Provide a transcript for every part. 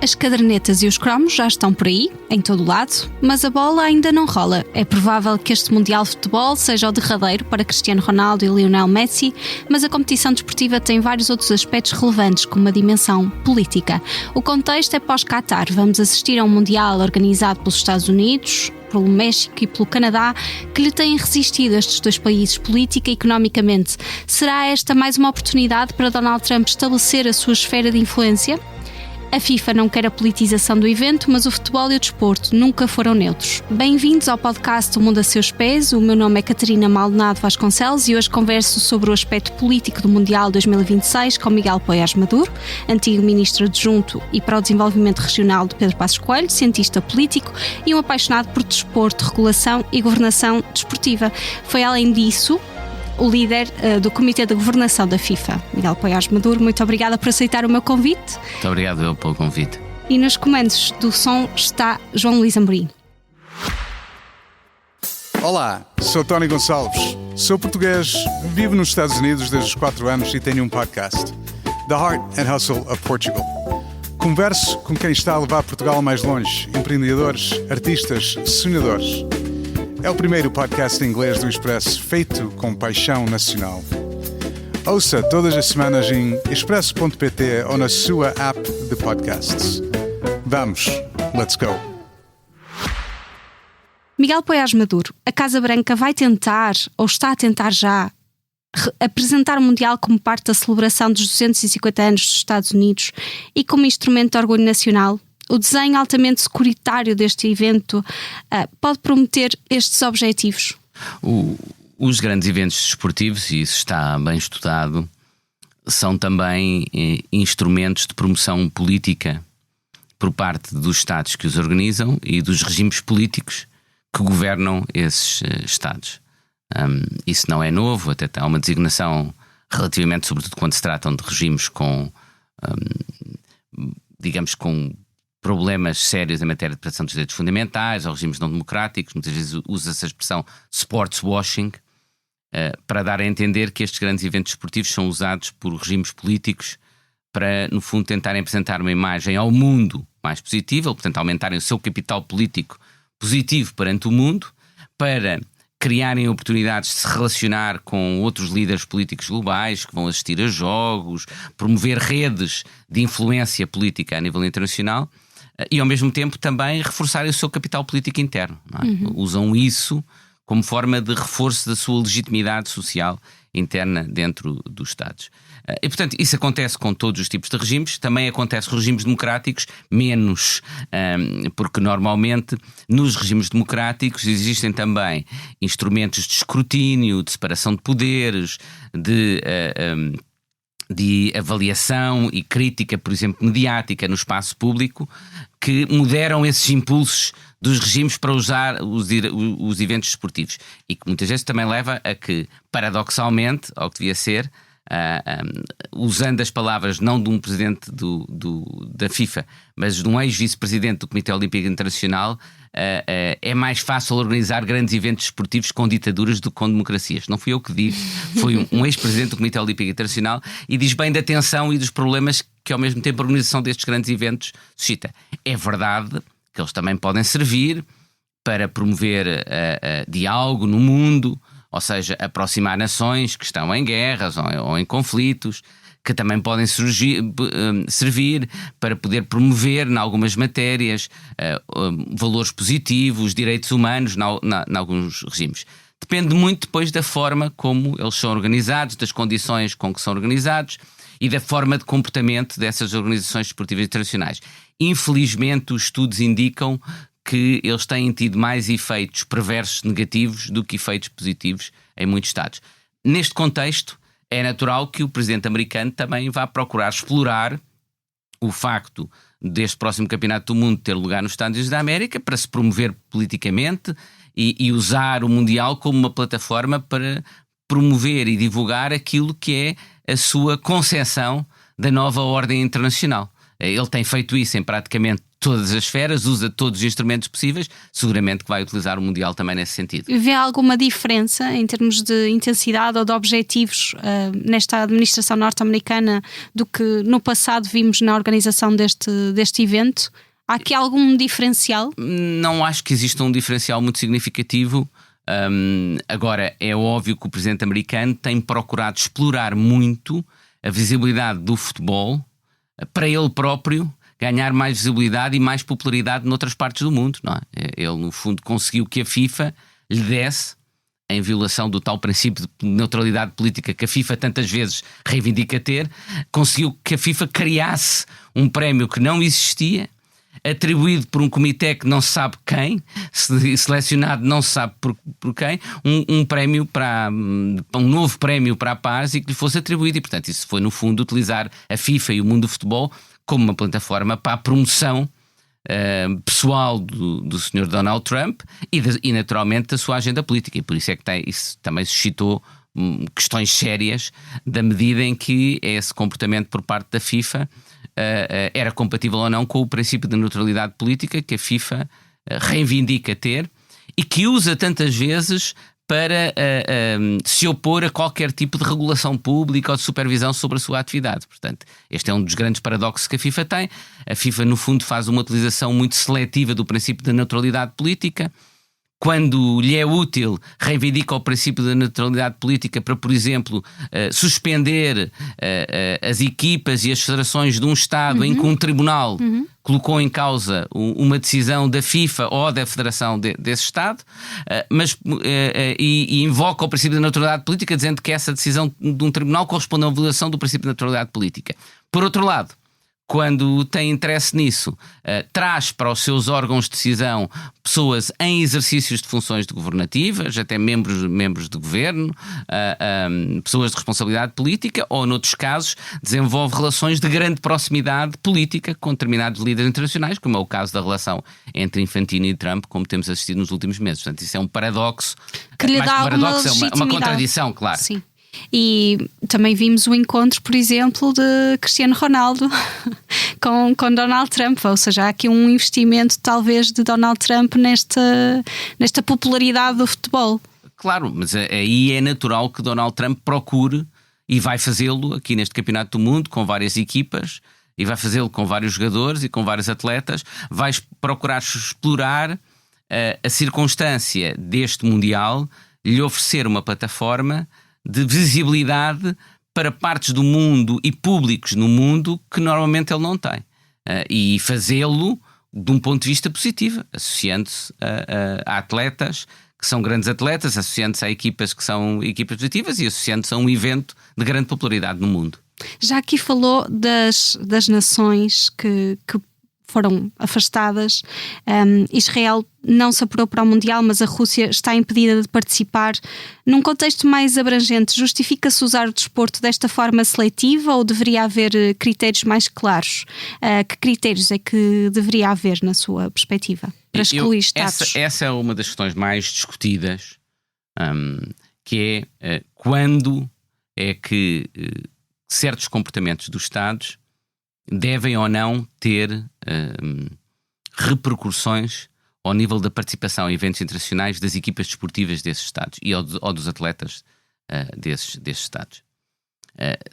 As cadernetas e os cromos já estão por aí, em todo o lado, mas a bola ainda não rola. É provável que este Mundial de Futebol seja o derradeiro para Cristiano Ronaldo e Lionel Messi, mas a competição desportiva tem vários outros aspectos relevantes, como uma dimensão política. O contexto é pós-Qatar. Vamos assistir a um Mundial organizado pelos Estados Unidos, pelo México e pelo Canadá, que lhe têm resistido a estes dois países política e economicamente. Será esta mais uma oportunidade para Donald Trump estabelecer a sua esfera de influência? A FIFA não quer a politização do evento, mas o futebol e o desporto nunca foram neutros. Bem-vindos ao podcast O Mundo a Seus Pés. O meu nome é Catarina Maldonado Vasconcelos e hoje converso sobre o aspecto político do Mundial 2026 com Miguel Poiás Maduro, antigo ministro adjunto e para o desenvolvimento regional de Pedro Passos Coelho, cientista político e um apaixonado por desporto, regulação e governação desportiva. Foi além disso o líder do Comitê de Governação da FIFA, Miguel Poiás Maduro. Muito obrigada por aceitar o meu convite. Muito obrigado eu pelo convite. E nos comandos do som está João Luís Amorim. Olá, sou Tony Gonçalves. Sou português, vivo nos Estados Unidos desde os 4 anos e tenho um podcast, The Heart and Hustle of Portugal. Converso com quem está a levar Portugal mais longe, empreendedores, artistas, sonhadores. É o primeiro podcast em inglês do Expresso feito com paixão nacional. Ouça todas as semanas em expresso.pt ou na sua app de podcasts. Vamos, let's go! Miguel Poiás Maduro, a Casa Branca vai tentar, ou está a tentar já, apresentar o Mundial como parte da celebração dos 250 anos dos Estados Unidos e como instrumento de orgulho nacional? O desenho altamente securitário deste evento pode prometer estes objetivos? Os grandes eventos desportivos, e isso está bem estudado, são também instrumentos de promoção política por parte dos Estados que os organizam e dos regimes políticos que governam esses Estados. Isso não é novo, até há uma designação relativamente, sobretudo quando se tratam de regimes com, digamos, com problemas sérios em matéria de proteção dos direitos fundamentais, ou regimes não democráticos. Muitas vezes usa-se a expressão sports washing para dar a entender que estes grandes eventos esportivos são usados por regimes políticos para, no fundo, tentarem apresentar uma imagem ao mundo mais positiva, ou, portanto, aumentarem o seu capital político positivo perante o mundo, para criarem oportunidades de se relacionar com outros líderes políticos globais que vão assistir a jogos, promover redes de influência política a nível internacional e, ao mesmo tempo, também reforçarem o seu capital político interno. Não é? Usam isso como forma de reforço da sua legitimidade social interna dentro dos Estados. E, portanto, isso acontece com todos os tipos de regimes, também acontece com regimes democráticos, menos, porque normalmente nos regimes democráticos existem também instrumentos de escrutínio, de separação de poderes, de avaliação e crítica, por exemplo, mediática no espaço público, que moderam esses impulsos dos regimes para usar os eventos desportivos, e que muitas vezes também leva a que, paradoxalmente, ao que devia ser, usando as palavras não de um presidente da FIFA, mas de um ex-vice-presidente do Comitê Olímpico Internacional, é mais fácil organizar grandes eventos desportivos com ditaduras do que com democracias. Não fui eu que digo, foi um ex-presidente do Comitê Olímpico Internacional, e diz bem da tensão e dos problemas que ao mesmo tempo a organização destes grandes eventos suscita. É verdade que eles também podem servir para promover diálogo no mundo, ou seja, aproximar nações que estão em guerras ou em conflitos, que também podem servir para poder promover, em algumas matérias, valores positivos, direitos humanos, em alguns regimes. Depende muito depois da forma como eles são organizados, das condições com que são organizados e da forma de comportamento dessas organizações desportivas internacionais. Infelizmente, os estudos indicam que eles têm tido mais efeitos perversos negativos do que efeitos positivos em muitos Estados. Neste contexto, é natural que o presidente americano também vá procurar explorar o facto deste próximo campeonato do mundo ter lugar nos Estados Unidos da América para se promover politicamente e usar o Mundial como uma plataforma para promover e divulgar aquilo que é a sua concepção da nova ordem internacional. ele tem feito isso em praticamente todas as esferas, usa todos os instrumentos possíveis, seguramente que vai utilizar o Mundial também nesse sentido. Vê alguma diferença em termos de intensidade ou de objetivos nesta administração norte-americana do que no passado vimos na organização deste evento? Há aqui algum diferencial? Não acho que exista um diferencial muito significativo. Agora, é óbvio que o presidente americano tem procurado explorar muito a visibilidade do futebol para ele próprio ganhar mais visibilidade e mais popularidade noutras partes do mundo, não é? Ele, no fundo, conseguiu que a FIFA lhe desse, em violação do tal princípio de neutralidade política que a FIFA tantas vezes reivindica ter, conseguiu que a FIFA criasse um prémio que não existia, atribuído por um comitê que não se sabe quem, selecionado não se sabe por quem, um prémio para um novo prémio para a paz e que lhe fosse atribuído. E, portanto, isso foi, no fundo, utilizar a FIFA e o mundo do futebol como uma plataforma para a promoção pessoal do Sr. Donald Trump e naturalmente da sua agenda política. E por isso é que isso também suscitou questões sérias da medida em que esse comportamento por parte da FIFA era compatível ou não com o princípio da neutralidade política que a FIFA reivindica ter e que usa tantas vezes para se opor a qualquer tipo de regulação pública ou de supervisão sobre a sua atividade. Portanto, este é um dos grandes paradoxos que a FIFA tem. A FIFA, no fundo, faz uma utilização muito seletiva do princípio da neutralidade política. Quando lhe é útil, reivindica o princípio da neutralidade política para, por exemplo, suspender as equipas e as federações de um Estado em que um tribunal colocou em causa uma decisão da FIFA ou da federação desse Estado, e invoca o princípio da neutralidade política dizendo que essa decisão de um tribunal corresponde a uma violação do princípio da neutralidade política. Por outro lado, quando tem interesse nisso, traz para os seus órgãos de decisão pessoas em exercícios de funções governativas, até membros de governo, pessoas de responsabilidade política, ou, noutros casos, desenvolve relações de grande proximidade política com determinados líderes internacionais, como é o caso da relação entre Infantino e Trump, como temos assistido nos últimos meses. Portanto, isso é um paradoxo. Que lhe dá alguma legitimidade. É uma contradição, claro. Sim. E também vimos o encontro, por exemplo, de Cristiano Ronaldo com Donald Trump, ou seja, há aqui um investimento talvez de Donald Trump nesta popularidade do futebol. Claro, mas aí é natural que Donald Trump procure, e vai fazê-lo aqui neste Campeonato do Mundo com várias equipas, e vai fazê-lo com vários jogadores e com vários atletas, vai procurar explorar a circunstância deste Mundial, lhe oferecer uma plataforma de visibilidade para partes do mundo e públicos no mundo que normalmente ele não tem, e fazê-lo de um ponto de vista positivo, associando-se a atletas que são grandes atletas, associando-se a equipas que são equipas positivas e associando-se a um evento de grande popularidade no mundo. Já aqui falou das nações que foram afastadas. Israel não se apurou para o Mundial, mas a Rússia está impedida de participar. Num contexto mais abrangente, justifica-se usar o desporto desta forma seletiva ou deveria haver critérios mais claros? Que critérios é que deveria haver, na sua perspectiva, para excluir Estados? Essa é uma das questões mais discutidas, que é quando é que certos comportamentos dos Estados devem ou não ter repercussões ao nível da participação em eventos internacionais das equipas desportivas desses Estados e ou dos atletas desses Estados.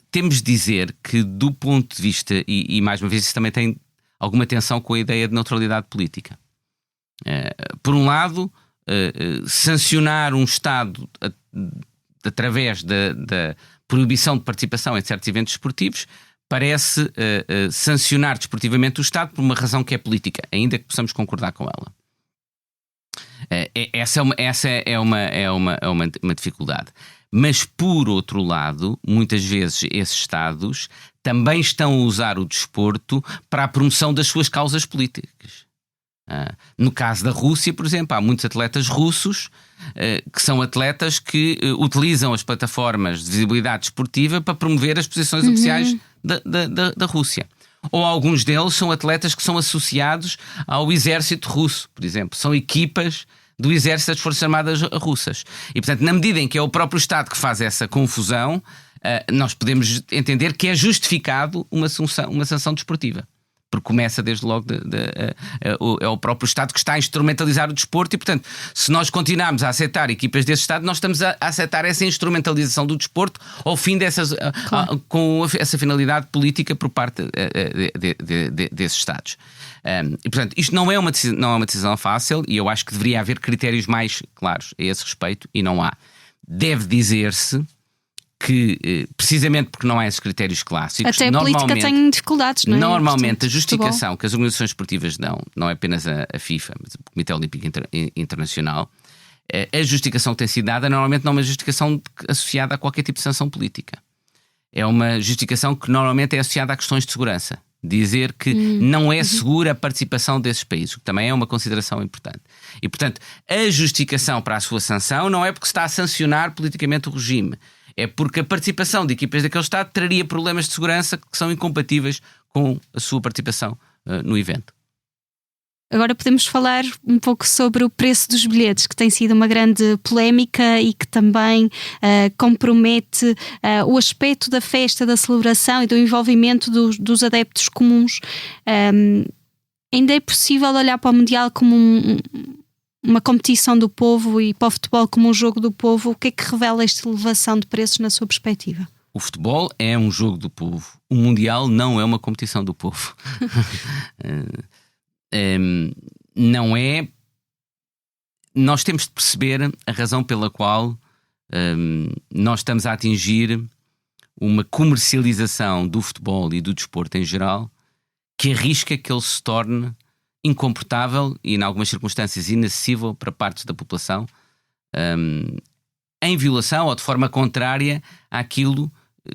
Temos de dizer que, do ponto de vista, e mais uma vez isso também tem alguma tensão com a ideia de neutralidade política. Por um lado, sancionar um Estado através da proibição de participação em certos eventos esportivos parece sancionar desportivamente o Estado por uma razão que é política, ainda que possamos concordar com ela. Essa é uma dificuldade. Mas, por outro lado, muitas vezes esses Estados também estão a usar o desporto para a promoção das suas causas políticas. No caso da Rússia, por exemplo, há muitos atletas russos que são atletas que utilizam as plataformas de visibilidade desportiva para promover as posições oficiais da Rússia. Ou alguns deles são atletas que são associados ao exército russo, por exemplo. São equipas do exército das Forças Armadas russas. E, portanto, na medida em que é o próprio Estado que faz essa confusão, nós podemos entender que é justificado uma sanção desportiva. porque começa desde logo é o próprio Estado que está a instrumentalizar o desporto e, portanto, se nós continuarmos a aceitar equipas desse Estado, nós estamos a aceitar essa instrumentalização do desporto ao fim com essa finalidade política por parte desses Estados. E, portanto, isto não é uma decisão fácil e eu acho que deveria haver critérios mais claros a esse respeito e não há. Deve dizer-se que, precisamente porque não há esses critérios clássicos, até a política tem dificuldades, não é? Normalmente, a justificação que as organizações esportivas dão, não é apenas a FIFA, mas o Comitê Olímpico Internacional, a justificação que tem sido dada normalmente não é uma justificação associada a qualquer tipo de sanção política. É uma justificação que normalmente é associada a questões de segurança. Dizer que não é segura a participação desses países, o que também é uma consideração importante. E, portanto, a justificação para a sua sanção não é porque se está a sancionar politicamente o regime, é porque a participação de equipas daquele Estado traria problemas de segurança que são incompatíveis com a sua participação no evento. Agora podemos falar um pouco sobre o preço dos bilhetes, que tem sido uma grande polémica e que também compromete o aspecto da festa, da celebração e do envolvimento dos adeptos comuns. Ainda é possível olhar para o Mundial como uma competição do povo e para o futebol como um jogo do povo? O que é que revela esta elevação de preços na sua perspectiva? O futebol é um jogo do povo. O Mundial não é uma competição do povo. Não é. Nós temos de perceber a razão pela qual nós estamos a atingir uma comercialização do futebol e do desporto em geral que arrisca que ele se torne incomportável e, em algumas circunstâncias, inacessível para partes da população, em violação ou de forma contrária àquilo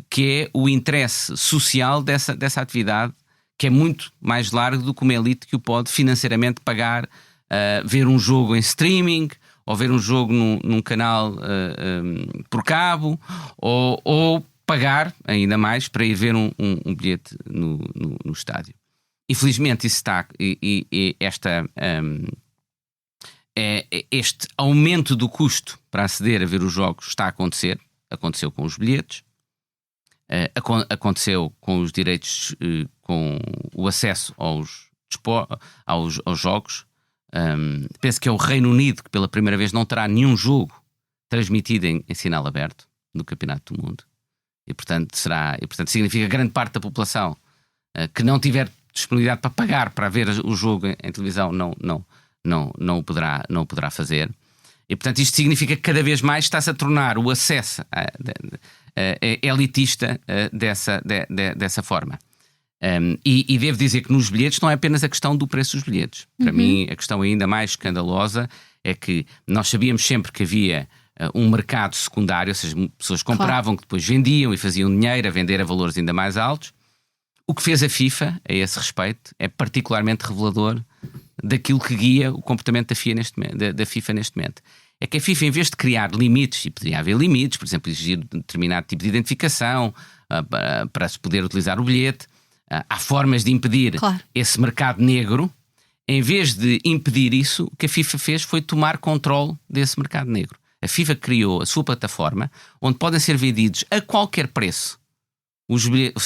que é o interesse social dessa atividade, que é muito mais largo do que uma elite que o pode financeiramente pagar, ver um jogo em streaming, ou ver um jogo num canal por cabo, ou pagar ainda mais para ir ver um bilhete no estádio. Infelizmente isso está, este aumento do custo para aceder a ver os jogos está a acontecer. Aconteceu com os bilhetes, aconteceu com os direitos, com o acesso aos jogos. Penso que é o Reino Unido que pela primeira vez não terá nenhum jogo transmitido em sinal aberto no Campeonato do Mundo, e portanto significa que grande parte da população que não tiver disponibilidade para pagar para ver o jogo em televisão não o poderá fazer. E portanto isto significa que cada vez mais está-se a tornar o acesso elitista dessa forma. E devo dizer que nos bilhetes não é apenas a questão do preço dos bilhetes. Para mim a questão ainda mais escandalosa é que nós sabíamos sempre que havia um mercado secundário, ou seja, pessoas compravam, que depois vendiam e faziam dinheiro a vender a valores ainda mais altos. O que fez a FIFA a esse respeito é particularmente revelador daquilo que guia o comportamento da FIFA neste momento. É que a FIFA, em vez de criar limites, e poderia haver limites, por exemplo, exigir determinado tipo de identificação para se poder utilizar o bilhete, há formas de impedir esse mercado negro. Em vez de impedir isso, o que a FIFA fez foi tomar controle desse mercado negro. A FIFA criou a sua plataforma onde podem ser vendidos a qualquer preço.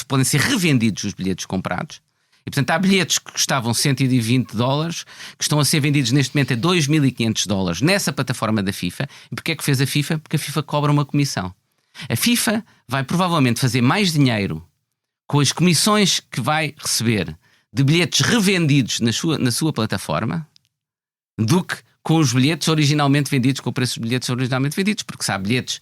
Podem ser revendidos os bilhetes comprados. E portanto há bilhetes que custavam $120 que estão a ser vendidos neste momento a $2.500 nessa plataforma da FIFA. E porquê é que fez a FIFA? Porque a FIFA cobra uma comissão. A FIFA vai provavelmente fazer mais dinheiro com as comissões que vai receber de bilhetes revendidos na sua plataforma do que com os bilhetes originalmente vendidos, com o preço dos bilhetes originalmente vendidos, porque se há bilhetes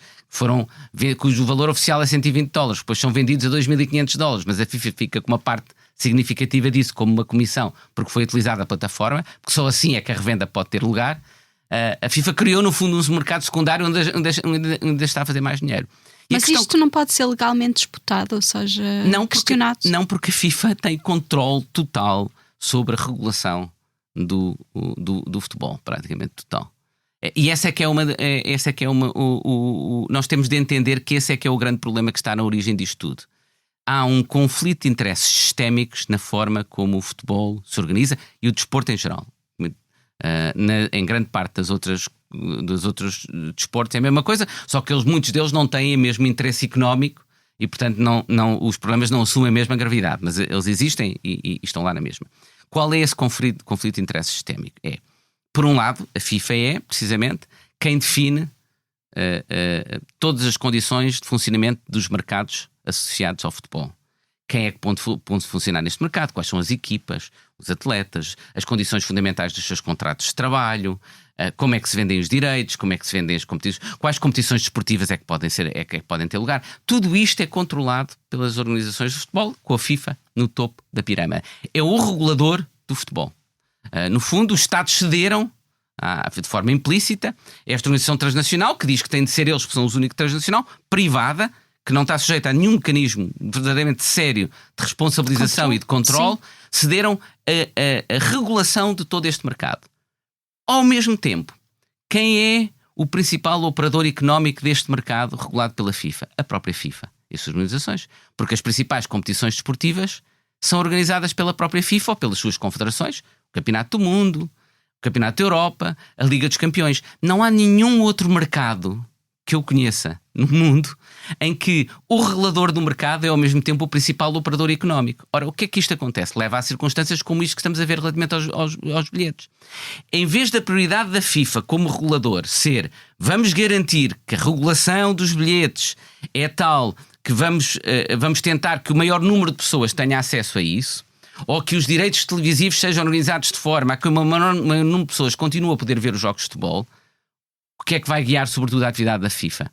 cujo valor oficial é $120, depois são vendidos a $2.500, mas a FIFA fica com uma parte significativa disso como uma comissão, porque foi utilizada a plataforma, porque só assim é que a revenda pode ter lugar. A FIFA criou no fundo um mercado secundário onde está a fazer mais dinheiro. Mas isto não pode ser legalmente disputado, ou seja, questionado? Não, porque a FIFA tem controle total sobre a regulação do futebol, praticamente total. E essa é que é nós temos de entender que esse é que é o grande problema que está na origem disto tudo. Há um conflito de interesses sistémicos na forma como o futebol se organiza e o desporto em geral. Em grande parte dos outros desportos é a mesma coisa, só que muitos deles não têm o mesmo interesse económico e portanto os problemas não assumem a mesma gravidade, mas eles existem e estão lá na mesma. Qual é esse conflito de interesse sistémico? Por um lado, a FIFA é, precisamente, quem define todas as condições de funcionamento dos mercados associados ao futebol. Quem é que pode funcionar neste mercado? Quais são as equipas, os atletas, as condições fundamentais dos seus contratos de trabalho, como é que se vendem os direitos, como é que se vendem as competições, quais competições desportivas é que podem ter lugar. Tudo isto é controlado pelas organizações de futebol, com a FIFA no topo da pirâmide. É o regulador do futebol. No fundo, os Estados cederam de forma implícita esta organização transnacional, que diz que tem de ser eles que são os únicos transnacional, privada, que não está sujeita a nenhum mecanismo verdadeiramente sério de responsabilização e de controle, cederam a regulação de todo este mercado. Ao mesmo tempo, quem é o principal operador económico deste mercado regulado pela FIFA? A própria FIFA e as suas organizações. Porque as principais competições desportivas são organizadas pela própria FIFA ou pelas suas confederações. O Campeonato do Mundo, o Campeonato da Europa, a Liga dos Campeões. Não há nenhum outro mercado que eu conheça no mundo em que o regulador do mercado é ao mesmo tempo o principal operador económico. Ora, o que é que isto acontece? Leva a circunstâncias como isto que estamos a ver relativamente aos bilhetes. Em vez da prioridade da FIFA como regulador ser vamos garantir que a regulação dos bilhetes é tal que vamos tentar que o maior número de pessoas tenha acesso a isso, ou que os direitos televisivos sejam organizados de forma a que o maior número de pessoas continue a poder ver os jogos de futebol, o que é que vai guiar sobretudo a atividade da FIFA?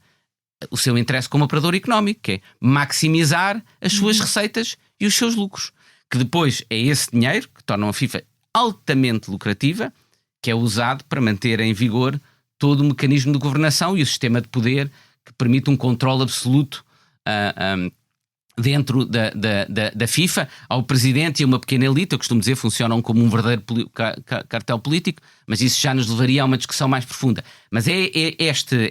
O seu interesse como operador económico, que é maximizar as suas receitas e os seus lucros. Que depois é esse dinheiro que torna a FIFA altamente lucrativa, que é usado para manter em vigor todo o mecanismo de governação e o sistema de poder que permite um controle absoluto dentro da FIFA. Ao presidente e a uma pequena elite, eu costumo dizer, funcionam como um verdadeiro cartel político, mas isso já nos levaria a uma discussão mais profunda. Mas é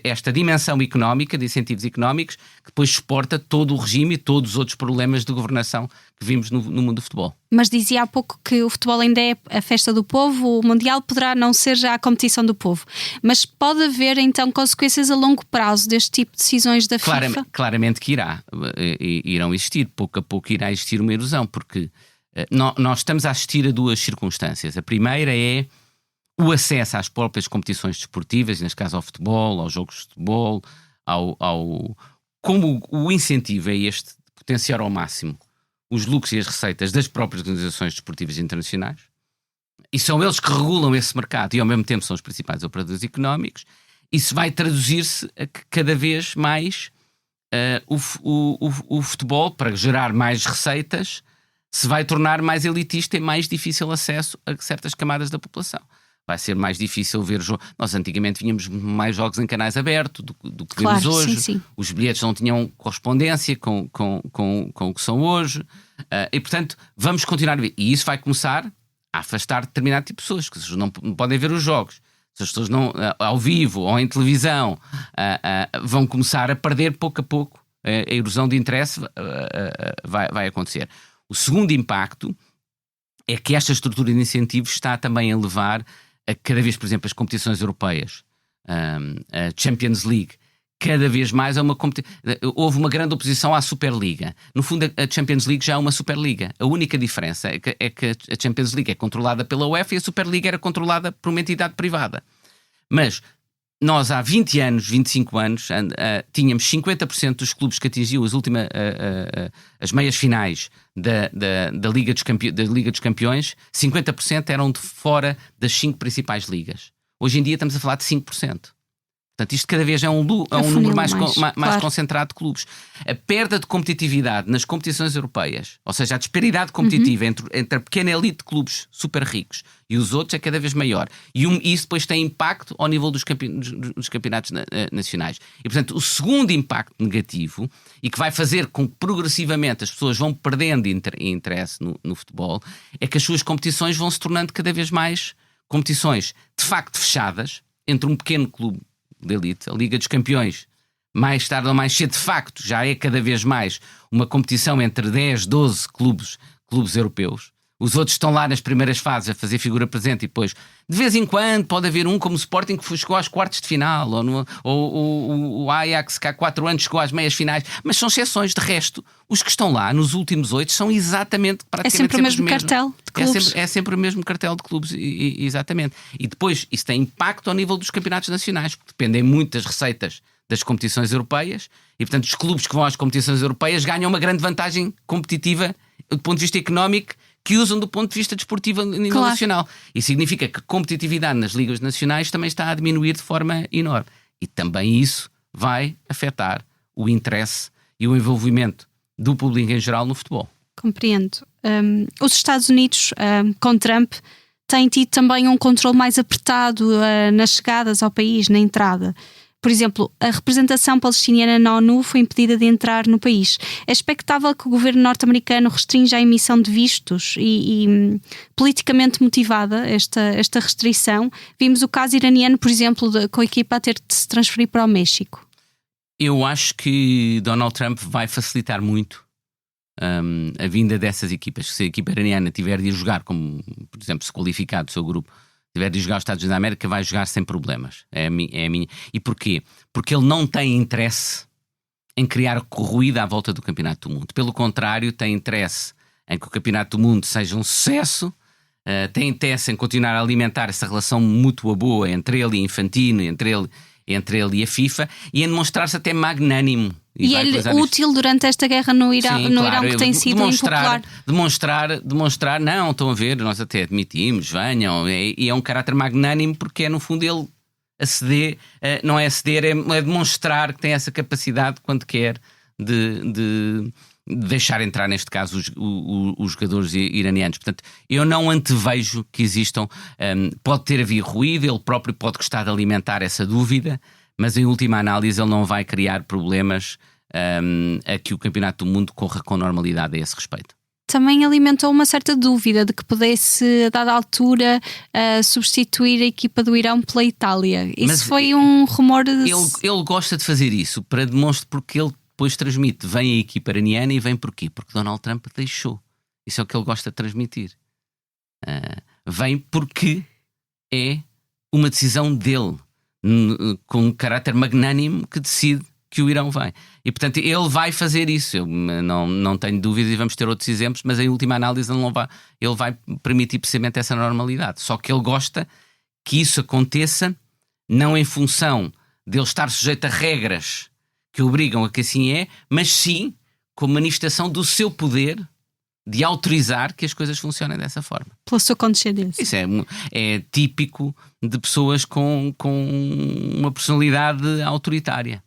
esta dimensão económica, de incentivos económicos, que depois suporta todo o regime e todos os outros problemas de governação que vimos no mundo do futebol. Mas dizia há pouco que o futebol ainda é a festa do povo, o Mundial poderá não ser já a competição do povo. Mas pode haver então consequências a longo prazo deste tipo de decisões da FIFA? Claramente que irão existir. Pouco a pouco irá existir uma erosão, porque nós estamos a assistir a duas circunstâncias. A primeira é o acesso às próprias competições desportivas, neste caso ao futebol, aos jogos de futebol, como o incentivo é este de potenciar ao máximo os lucros e as receitas das próprias organizações desportivas internacionais, e são eles que regulam esse mercado e ao mesmo tempo são os principais operadores económicos. Isso vai traduzir-se a que cada vez mais o futebol, para gerar mais receitas, se vai tornar mais elitista e mais difícil acesso a certas camadas da população. Vai ser mais difícil ver jogos. Nós antigamente vínhamos mais jogos em canais abertos do que vemos hoje. Sim. Os bilhetes não tinham correspondência com o que são hoje. E, portanto, vamos continuar a ver. E isso vai começar a afastar determinado tipo de pessoas, que as pessoas não podem ver os jogos. Se as pessoas não, ao vivo ou em televisão, vão começar a perder pouco a pouco. A erosão de interesse vai acontecer. O segundo impacto é que esta estrutura de incentivos está também a levar a cada vez, por exemplo, as competições europeias, a Champions League, cada vez mais é uma competição. Houve uma grande oposição à Superliga. No fundo, a Champions League já é uma Superliga. A única diferença é que a Champions League é controlada pela UEFA e a Superliga era controlada por uma entidade privada. Mas nós há 20 anos, 25 anos, tínhamos 50% dos clubes que atingiam as meias finais da Liga dos Campeões, 50% eram de fora das 5 principais ligas. Hoje em dia estamos a falar de 5%. Portanto, isto cada vez é um número mais claro, concentrado de clubes. A perda de competitividade nas competições europeias, ou seja, a disparidade competitiva entre a pequena elite de clubes super ricos e os outros é cada vez maior. E isso depois tem impacto ao nível dos campeonatos nacionais. E, portanto, o segundo impacto negativo, e que vai fazer com que progressivamente as pessoas vão perdendo interesse no futebol, é que as suas competições vão se tornando cada vez mais competições de facto fechadas entre um pequeno clube de elite. A Liga dos Campeões, mais tarde ou mais cedo, de facto, já é cada vez mais uma competição entre 10, 12 clubes europeus. Os outros estão lá nas primeiras fases a fazer figura presente e depois, de vez em quando, pode haver um como o Sporting que chegou aos quartos de final, ou o Ajax que há 4 anos chegou às meias finais, mas são exceções. De resto, os que estão lá nos últimos 8 são exatamente, praticamente sempre o mesmo cartel de clubes. É sempre o mesmo cartel de clubes, exatamente. E depois isso tem impacto ao nível dos campeonatos nacionais, que dependem muito das receitas das competições europeias, e portanto os clubes que vão às competições europeias ganham uma grande vantagem competitiva do ponto de vista económico, que usam do ponto de vista desportivo a nível nacional. E significa que a competitividade nas ligas nacionais também está a diminuir de forma enorme. E também isso vai afetar o interesse e o envolvimento do público em geral no futebol. Compreendo. Os Estados Unidos, com Trump, têm tido também um controle mais apertado nas chegadas ao país, na entrada. Por exemplo, a representação palestiniana na ONU foi impedida de entrar no país. É expectável que o governo norte-americano restrinja a emissão de vistos e politicamente motivada esta restrição. Vimos o caso iraniano, por exemplo, com a equipa a ter de se transferir para o México. Eu acho que Donald Trump vai facilitar muito a vinda dessas equipas. Se a equipa iraniana tiver de ir jogar, como por exemplo se qualificar do seu grupo, tiver de jogar os Estados Unidos da América, vai jogar sem problemas. É a minha. E porquê? Porque ele não tem interesse em criar ruído à volta do Campeonato do Mundo. Pelo contrário, tem interesse em que o Campeonato do Mundo seja um sucesso, tem interesse em continuar a alimentar essa relação mútua boa entre ele e Infantino, entre ele e a FIFA, e em demonstrar-se até magnânimo. E ele útil durante esta guerra no Irão, sim, no claro, Irão que tem sido impopular. Demonstrar, não, estão a ver, nós até admitimos, venham, e é um caráter magnânimo porque é no fundo ele aceder, não é aceder, é demonstrar que tem essa capacidade quando quer de deixar entrar, neste caso, os jogadores iranianos. Portanto, eu não antevejo que existam, pode ter havido ruído, ele próprio pode gostar de alimentar essa dúvida, mas em última análise ele não vai criar problemas a que o Campeonato do Mundo corra com normalidade a esse respeito. Também alimentou uma certa dúvida de que pudesse, a dada altura, substituir a equipa do Irão pela Itália. Isso foi um rumor de... Ele gosta de fazer isso para demonstrar, porque ele depois transmite, vem a equipa iraniana e vem porquê? Porque Donald Trump deixou. Isso é o que ele gosta de transmitir. Vem porque é uma decisão dele, com um caráter magnânimo, que decide que o Irão vai. E portanto ele vai fazer isso. Eu não tenho dúvidas, e vamos ter outros exemplos, mas em última análise ele vai permitir precisamente essa normalidade. Só que ele gosta que isso aconteça não em função de ele estar sujeito a regras que obrigam a que assim é, mas sim como manifestação do seu poder de autorizar que as coisas funcionem dessa forma. Pela sua condescendência. Isso é típico de pessoas com uma personalidade autoritária.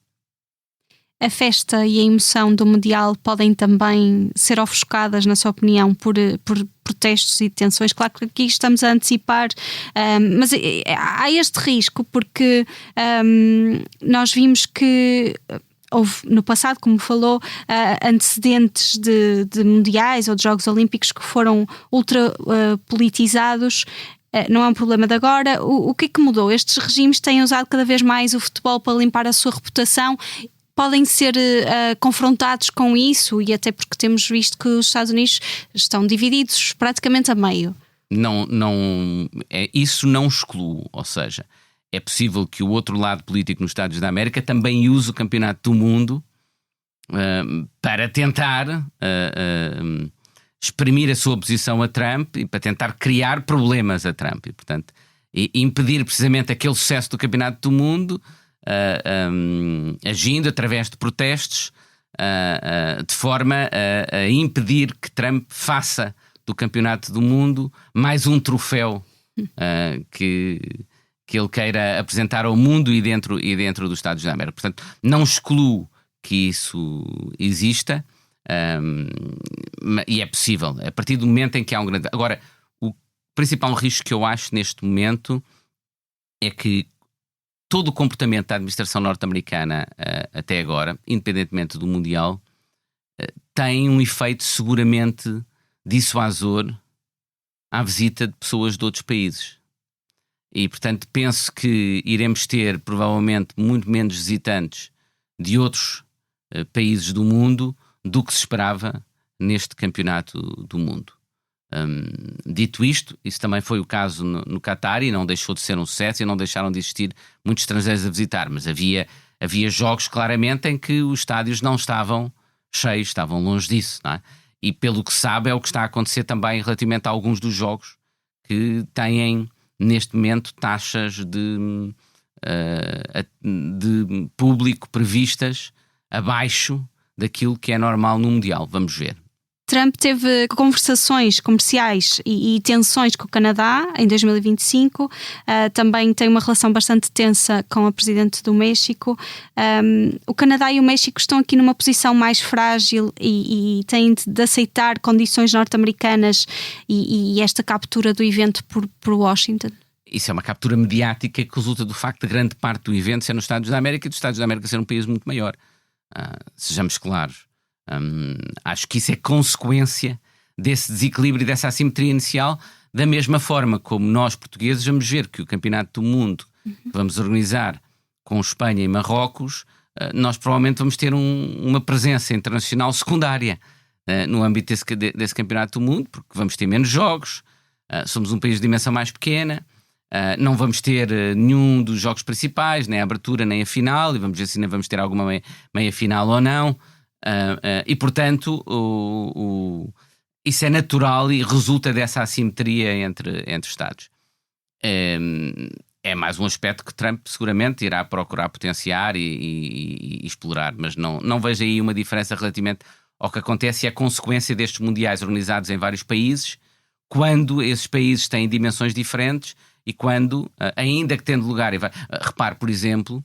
A festa e a emoção do Mundial podem também ser ofuscadas, na sua opinião, por protestos e tensões. Claro que aqui estamos a antecipar, mas há este risco, porque nós vimos que houve no passado, como falou, antecedentes de mundiais ou de Jogos Olímpicos que foram ultra politizados. Não é um problema de agora. O que é que mudou? Estes regimes têm usado cada vez mais o futebol para limpar a sua reputação. Podem ser confrontados com isso, e até porque temos visto que os Estados Unidos estão divididos praticamente a meio. Isso não exclui, ou seja, é possível que o outro lado político nos Estados da América também use o Campeonato do Mundo para tentar exprimir a sua oposição a Trump e para tentar criar problemas a Trump e, portanto, impedir precisamente aquele sucesso do Campeonato do Mundo, agindo através de protestos, de forma a impedir que Trump faça do Campeonato do Mundo mais um troféu que ele queira apresentar ao mundo e dentro dos Estados da América. Portanto, não excluo que isso exista, e é possível, a partir do momento em que há um grande... Agora, o principal risco que eu acho neste momento é que todo o comportamento da administração norte-americana até agora, independentemente do Mundial, tem um efeito seguramente dissuasor à visita de pessoas de outros países. E, portanto, penso que iremos ter provavelmente muito menos visitantes de outros países do mundo do que se esperava neste Campeonato do Mundo. Dito isto, isso também foi o caso no Qatar e não deixou de ser um sucesso e não deixaram de existir muitos estrangeiros a visitar, mas havia jogos claramente em que os estádios não estavam cheios, estavam longe disso, não é? E pelo que sabe é o que está a acontecer também relativamente a alguns dos jogos que têm neste momento taxas de público previstas abaixo daquilo que é normal no Mundial. Vamos ver. Trump teve conversações comerciais e tensões com o Canadá em 2025. Também tem uma relação bastante tensa com a presidente do México. O Canadá e o México estão aqui numa posição mais frágil e têm de aceitar condições norte-americanas e esta captura do evento por Washington. Isso é uma captura mediática que resulta do facto de grande parte do evento ser nos Estados da América e dos Estados da América ser um país muito maior. Sejamos claros. Acho que isso é consequência desse desequilíbrio e dessa assimetria inicial, da mesma forma como nós portugueses vamos ver que o Campeonato do Mundo que vamos organizar com Espanha e Marrocos, nós provavelmente vamos ter uma presença internacional secundária no âmbito desse Campeonato do Mundo, porque vamos ter menos jogos, somos um país de dimensão mais pequena, não vamos ter nenhum dos jogos principais, nem a abertura nem a final, e vamos ver se ainda vamos ter alguma meia final ou não. E portanto isso é natural e resulta dessa assimetria entre Estados. É mais um aspecto que Trump seguramente irá procurar potenciar e explorar, mas não vejo aí uma diferença relativamente ao que acontece e a consequência destes mundiais organizados em vários países, quando esses países têm dimensões diferentes e quando, ainda que tendo lugar, repare, por exemplo,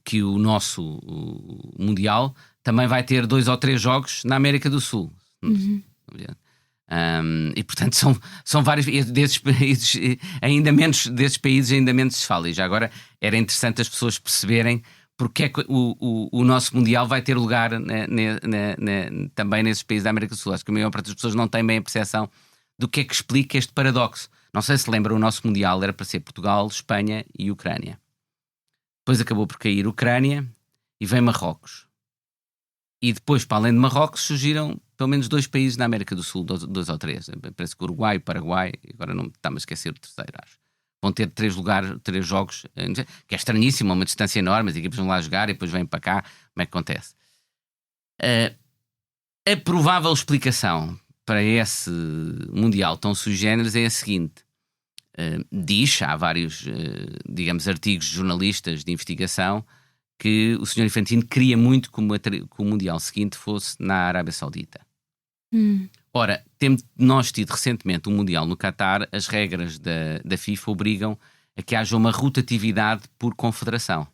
que o nosso Mundial também vai ter 2 ou 3 jogos na América do Sul. E portanto são vários desses países, ainda menos desses países, ainda menos se fala. E já agora era interessante as pessoas perceberem porque é que o nosso Mundial vai ter lugar também nesses países da América do Sul. Acho que a maior parte das pessoas não tem bem a percepção do que é que explica este paradoxo. Não sei se lembra, o nosso Mundial era para ser Portugal, Espanha e Ucrânia. Depois acabou por cair Ucrânia e vem Marrocos. E depois, para além de Marrocos, surgiram pelo menos 2 países na América do Sul, 2 ou 3. Parece que Uruguai, Paraguai, agora não está-me a esquecer o terceiro, acho. Vão ter 3 jogos, que é estranhíssimo, a uma distância enorme, as equipas vão lá jogar e depois vêm para cá. Como é que acontece? A provável explicação para esse Mundial tão sui generis é a seguinte. Há vários, digamos, artigos de jornalistas de investigação que o Sr. Infantino queria muito que o Mundial seguinte fosse na Arábia Saudita. Ora, temos nós tido recentemente um Mundial no Qatar, as regras da FIFA obrigam a que haja uma rotatividade por confederação.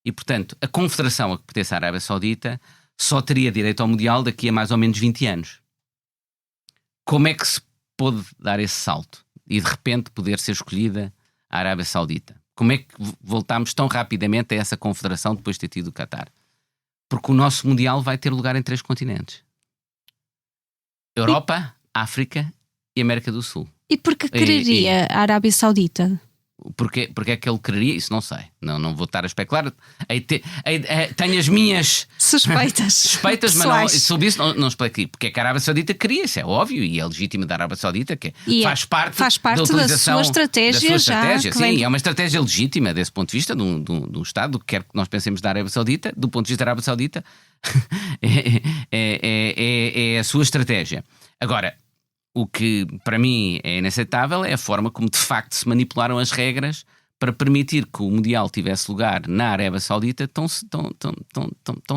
E, portanto, a confederação a que pertence à Arábia Saudita só teria direito ao Mundial daqui a mais ou menos 20 anos. Como é que se pôde dar esse salto e, de repente, poder ser escolhida a Arábia Saudita? Como é que voltámos tão rapidamente a essa confederação depois de ter tido o Qatar? Porque o nosso Mundial vai ter lugar em 3 continentes. Europa, África e América do Sul. E por que quereria a Arábia Saudita? Porque é que ele quereria? Isso não sei. Não vou estar a especular. Tenho as minhas suspeitas, mas não, sobre isso não expliquei. Porque é que a Arábia Saudita queria, isso é óbvio, e é legítimo da Arábia Saudita, que faz parte da utilização da sua estratégia. Sim, é uma estratégia legítima desse ponto de vista, de um Estado, que quer que nós pensemos da Arábia Saudita, do ponto de vista da Arábia Saudita, é a sua estratégia. Agora, o que para mim é inaceitável é a forma como de facto se manipularam as regras para permitir que o Mundial tivesse lugar na Arábia Saudita tão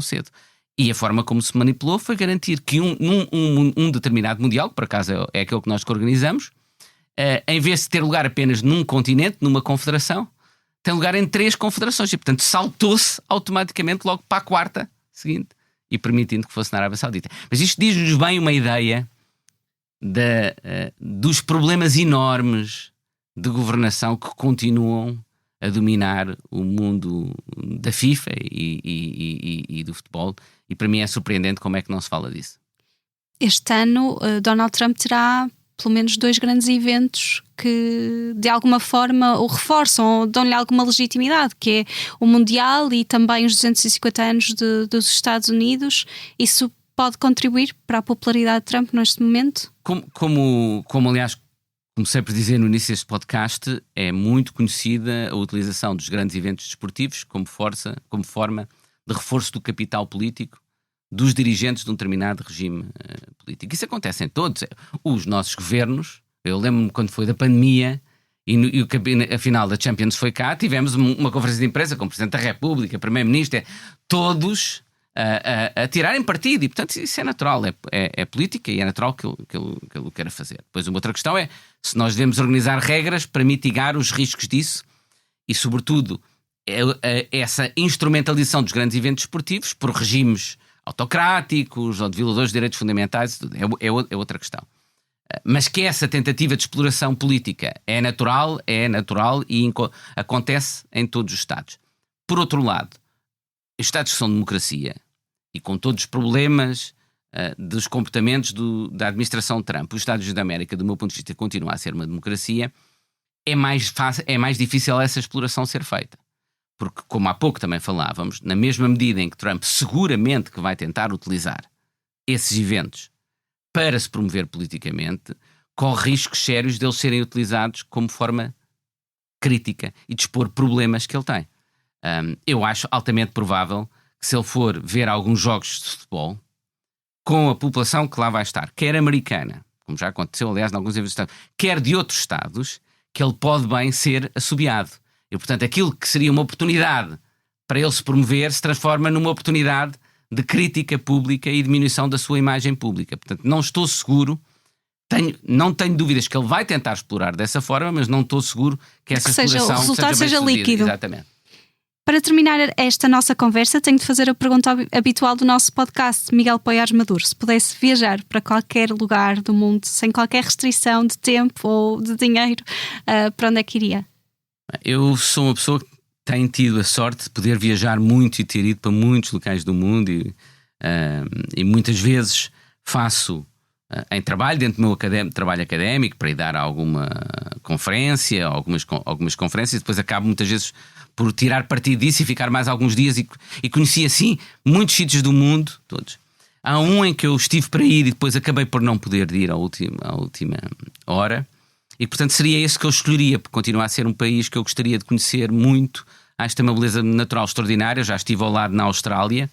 cedo. E a forma como se manipulou foi garantir que um determinado Mundial, que por acaso é aquele que nós organizamos, em vez de ter lugar apenas num continente, numa confederação, tem lugar em 3 confederações. E portanto saltou-se automaticamente logo para a 4ª seguinte e permitindo que fosse na Arábia Saudita. Mas isto diz-nos bem uma ideia dos problemas enormes de governação que continuam a dominar o mundo da FIFA e do futebol, e para mim é surpreendente como é que não se fala disso. Este ano Donald Trump terá pelo menos 2 grandes eventos que de alguma forma o reforçam ou dão-lhe alguma legitimidade, que é o Mundial e também os 250 anos dos Estados Unidos. Isso pode contribuir para a popularidade de Trump neste momento? Como aliás, comecei por dizer no início deste podcast, é muito conhecida a utilização dos grandes eventos desportivos como forma de reforço do capital político dos dirigentes de um determinado regime político. Isso acontece em todos. Os nossos governos, eu lembro-me quando foi da pandemia e a final da Champions foi cá, tivemos uma conferência de imprensa com o Presidente da República, Primeiro-Ministro, todos a tirarem partido, e portanto isso é natural, é política e é natural que ele o queira fazer. Depois uma outra questão é se nós devemos organizar regras para mitigar os riscos disso e sobretudo essa instrumentalização dos grandes eventos esportivos por regimes autocráticos ou de violadores de direitos fundamentais é outra questão. Mas que essa tentativa de exploração política é natural e acontece em todos os Estados. Por outro lado, os Estados que são democracia e com todos os problemas dos comportamentos da administração Trump, os Estados Unidos da América, do meu ponto de vista, continua a ser uma democracia, é mais difícil essa exploração ser feita. Porque, como há pouco também falávamos, na mesma medida em que Trump seguramente que vai tentar utilizar esses eventos para se promover politicamente, corre riscos sérios deles serem utilizados como forma crítica e de expor problemas que ele tem. Eu acho altamente provável que se ele for ver alguns jogos de futebol com a população que lá vai estar, quer americana, como já aconteceu aliás em alguns eventos, quer de outros estados, que ele pode bem ser assobiado. E portanto aquilo que seria uma oportunidade para ele se promover se transforma numa oportunidade de crítica pública e diminuição da sua imagem pública. Portanto não estou seguro, não tenho dúvidas que ele vai tentar explorar dessa forma, mas não estou seguro que essa exploração o resultado seja líquido. Exatamente. Para terminar esta nossa conversa, tenho de fazer a pergunta habitual do nosso podcast. Miguel Poiares Maduro, se pudesse viajar para qualquer lugar do mundo, sem qualquer restrição de tempo ou de dinheiro, para onde é que iria? Eu sou uma pessoa que tem tido a sorte de poder viajar muito e ter ido para muitos locais do mundo e muitas vezes faço em trabalho, dentro do meu trabalho académico, para ir dar a alguma conferência, algumas conferências, e depois acabo muitas vezes por tirar partido disso e ficar mais alguns dias e conheci assim muitos sítios do mundo, todos. Há um em que eu estive para ir e depois acabei por não poder ir à última hora, e portanto seria esse que eu escolheria, porque continua a ser um país que eu gostaria de conhecer muito. Acho que tem uma beleza natural extraordinária. Já estive ao lado na Austrália,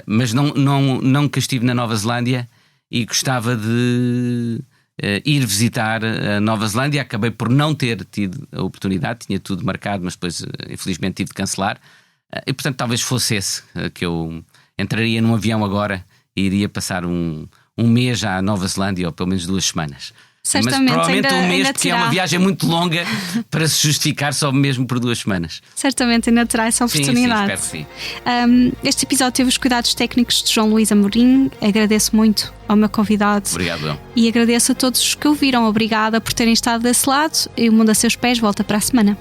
mas nunca estive na Nova Zelândia e gostava de ir visitar a Nova Zelândia. Acabei por não ter tido a oportunidade, tinha tudo marcado, mas depois infelizmente tive de cancelar, e portanto talvez fosse esse que eu entraria num avião agora e iria passar um mês à Nova Zelândia, ou pelo menos 2 semanas. Certamente, mas provavelmente um mês, porque terá. é uma viagem muito longa para se justificar só mesmo por 2 semanas. Certamente ainda terá essa oportunidade. Sim, espero que sim. Este episódio teve os cuidados técnicos de João Luís Amorim. Agradeço muito ao meu convidado. Obrigado, eu. E agradeço a todos os que ouviram. Obrigada por terem estado desse lado. E o Mundo a Seus Pés volta para a semana.